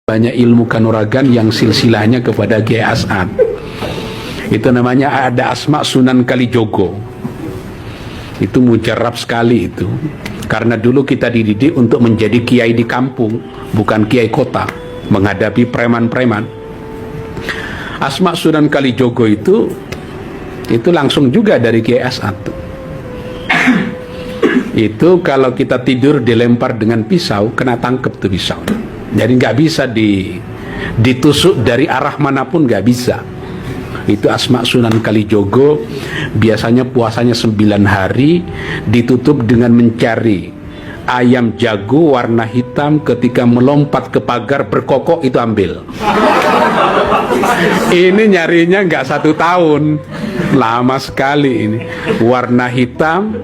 banyak ilmu kanuragan yang silsilahnya kepada Kiai As'ad. Itu namanya ada Asma Sunan Kalijogo. Itu mujarab sekali itu. Karena dulu kita dididik untuk menjadi kiai di kampung, bukan kiai kota, menghadapi preman-preman. Asma Sunan Kalijogo itu langsung juga dari Kiai As'ad. Itu kalau kita tidur dilempar dengan pisau, kena tangkep tuh pisau. Jadi nggak bisa ditusuk dari arah manapun, nggak bisa. Itu Asma Sunan Kalijogo. Biasanya puasanya 9 hari, ditutup dengan mencari ayam jago warna hitam, ketika melompat ke pagar berkokok itu ambil. Ini nyarinya nggak 1 tahun, lama sekali ini. Warna hitam,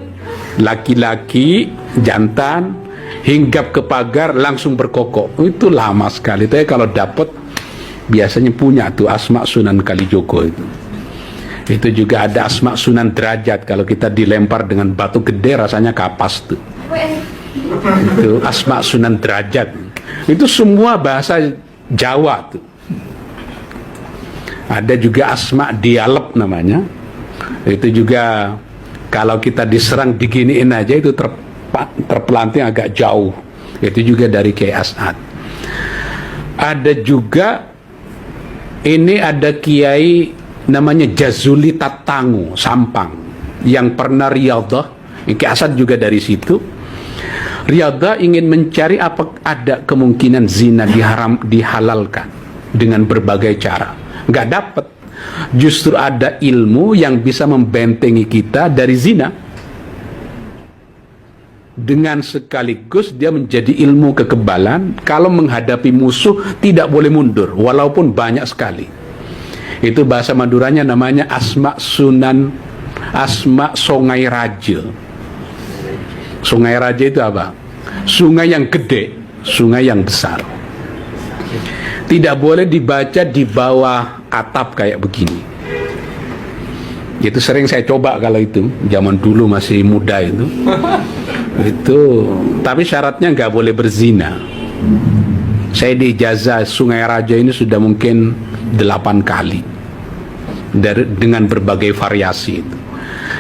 laki-laki, jantan, hinggap ke pagar langsung berkokok. Itu lama sekali. Tapi kalau dapat biasanya punya tuh Asma Sunan Kalijogo itu. Itu juga ada Asma Sunan Derajat. Kalau kita dilempar dengan batu gede rasanya kapas tuh. Itu Asma Sunan Derajat. Itu semua bahasa Jawa tuh. Ada juga Asma Dialep namanya. Itu juga kalau kita diserang diginiin aja itu terpelanting agak jauh. Itu juga dari Kiai As'ad. Ada juga ini ada Kiai namanya Jazuli Tatangu Sampang yang pernah riyadhah. Kiai As'ad juga dari situ. Riyadhah ingin mencari apa ada kemungkinan zina dihalalkan dengan berbagai cara. Nggak dapat. Justru ada ilmu yang bisa membentengi kita dari zina. Dengan sekaligus dia menjadi ilmu kekebalan. Kalau menghadapi musuh tidak boleh mundur, walaupun banyak sekali. Itu bahasa Maduranya namanya Asma Sungai Raja. Sungai Raja itu apa? Sungai yang gede, sungai yang besar. Tidak boleh dibaca di bawah atap kayak begini. Itu sering saya coba kalau itu zaman dulu masih muda itu. Tapi syaratnya nggak boleh berzina. Saya diijazah Sungai Raja ini sudah mungkin 8 kali dengan berbagai variasi itu.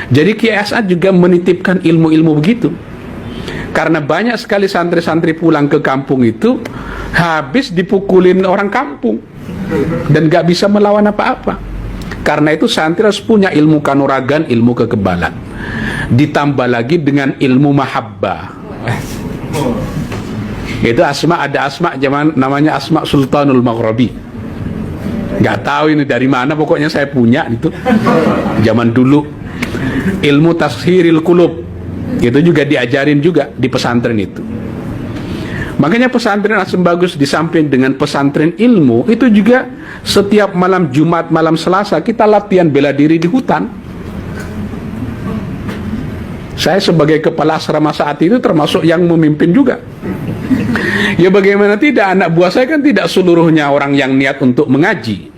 Jadi Kiai As'ad juga menitipkan ilmu-ilmu begitu. Karena banyak sekali santri-santri pulang ke kampung itu habis dipukulin orang kampung dan gak bisa melawan apa-apa. Karena itu santri harus punya ilmu kanuragan, ilmu kekebalan, ditambah lagi dengan ilmu mahabbah. Itu ada Asma zaman namanya Asma Sultanul Maghribi. Gak tahu ini dari mana, pokoknya saya punya itu zaman dulu. Ilmu tashiril qulub itu juga diajarin juga di pesantren itu. Makanya pesantren Asem Bagus di samping dengan pesantren ilmu itu juga setiap malam Jumat, malam Selasa kita latihan bela diri di hutan. Saya sebagai kepala asrama saat itu termasuk yang memimpin juga. Ya bagaimana tidak, anak buah saya kan tidak seluruhnya orang yang niat untuk mengaji.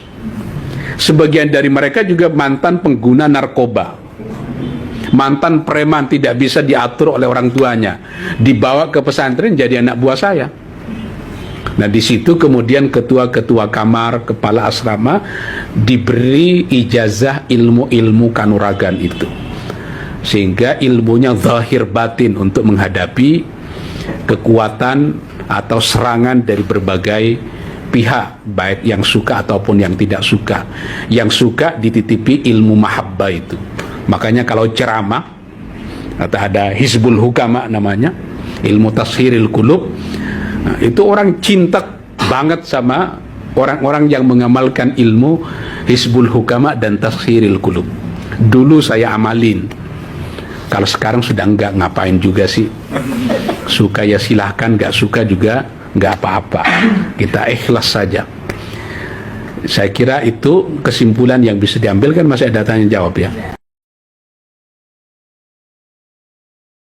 Sebagian dari mereka juga mantan pengguna narkoba, mantan preman, tidak bisa diatur oleh orang tuanya, dibawa ke pesantren jadi anak buah saya. Nah di situ kemudian ketua-ketua kamar, kepala asrama diberi ijazah ilmu-ilmu kanuragan itu, sehingga ilmunya zahir batin untuk menghadapi kekuatan atau serangan dari berbagai pihak, baik yang suka ataupun yang tidak suka. Yang suka dititipi ilmu mahabbah itu. Makanya kalau ceramah atau ada Hizbul Hukama namanya, ilmu tashiril qulub, nah, itu orang cinta banget sama orang-orang yang mengamalkan ilmu Hizbul Hukama dan tashiril qulub. Dulu saya amalin. Kalau sekarang sudah enggak, ngapain juga sih. Suka ya silahkan, enggak suka juga enggak apa-apa. Kita ikhlas saja. Saya kira itu kesimpulan yang bisa diambil, kan masih ada tanya jawab ya.